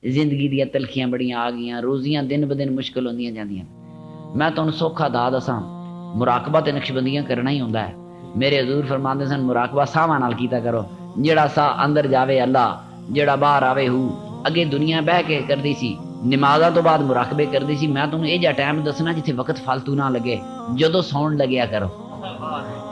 زندگی دیا تلخیاں بڑیاں آ گئیاں، روزیاں دن ب دن مشکل ہوندیاں جاندیاں۔ میں تمہیں سوکھا دا دساں، مراقبہ تے نقشبندیاں کرنا ہی ہوندا ہے۔ میرے حضور فرماندے سن مراقبہ ساواں نال کیتا کرو، جڑا سا اندر جاوے اللہ، جڑا باہر آوے ہو۔ اگے دنیا بہ کے کردی سی، نمازاں تو بعد مراقبے کردی سی۔ میں تمہیں یہ جا ٹائم دسنا جتھے وقت فالتو نہ لگے، جدو سون لگیا کرو،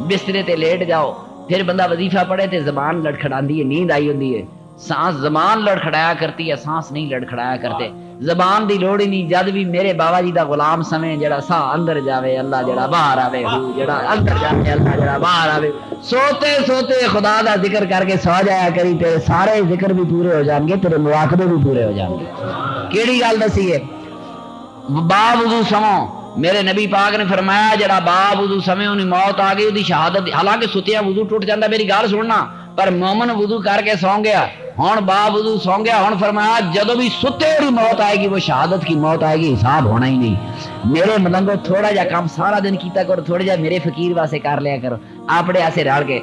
بسترے تے لیٹ جاؤ، پھر بندہ وظیفہ پڑھے تے زبان لڑکھڑاندی ہے، نیند آئی ہوندی ہے، سانس زبان لڑکھڑایا کرتی ہے، سانس نہیں لڑکھڑایا کرتے۔ زبان دی لوڑ ہی نہیں، جد بھی میرے بابا جی دا غلام سمیں، جڑا سا اندر جاوے اللہ، جڑا باہر آوے ہو، جڑا اندر جاوے اللہ، جڑا باہر آوے۔ سوتے سوتے خدا دا ذکر کر کے سو جایا کری، تیرے سارے ذکر بھی پورے ہو جان گے، تیرے مراقبے بھی پورے ہو جان گے۔ کیڑی گل دسی ہے؟ باوضو سمو، میرے نبی پاک نے فرمایا جڑا باوضو سمے انہیں موت آ گئی، وہ شہادت، حالانکہ ستیا وضو ٹوٹ جاتا، میری گل سننا، پر مومن وضو کر کے سو گیا، ہن باوضو سو گیا، ہن فرمایا جدو بھی ستے ہوئی موت آئے گی وہ شہادت کی موت آئے گی، حساب ہونا ہی نہیں۔ میرے ملنگو تھوڑا جا کام سارا دن کیتا کرو، تھوڑا جا میرے فقیر واسطے کر لیا کرو، اپنے ایسے رل کے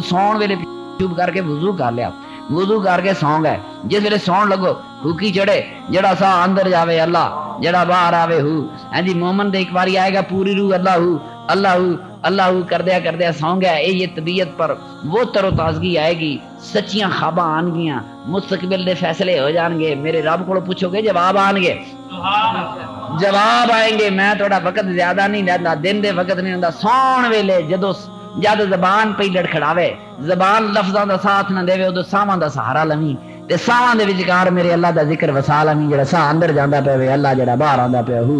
سون ویلے چوب کر کے وضو کر لیا، وضو کر کے سو گئے، جس ویلے سون لگو ہوکی چڑھے، جڑا سا اندر جاوے اللہ، جڑا باہر آوے ہو۔ ہاں جی مومن دے ایک باری آئے گا پوری روح اللہ ہو اللہ ہو اللہ ہو کردیا سو گیا، یہ طبیعت پر وہ تر و تازگی آئے گی، سچیاں خواباں آن گیاں، مستقبل دے فیصلے ہو جان گے، میرے رب کو پوچھو گے جواب آن گے، جواب آئیں گے۔ میں تھوڑا وقت زیادہ نہیں لینا، دن دے وقت نہیں ہوندا، سون ویلے جد زبان پہ لڑکھڑاوے، زبان لفظاں دا ساتھ نہ دے، ادو ساواں دا سہارا لویں، تے ساواں دے وچکار میرے اللہ دا ذکر وسا لویں، جڑا سا اندر جاندا پیا وے اللہ، جڑا باہر آندا پیا ہو۔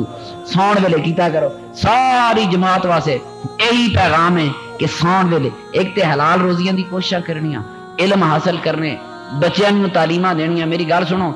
سون ویلے کیتا کرو، ساری جماعت واسطے یہی پیغام ہے کہ سون ویلے ایک تے حلال روزیاں دی کوشش کرنیاں، علم حاصل کرنے، بچیاں نوں تعلیماں دینیاں۔ میری گل سنو،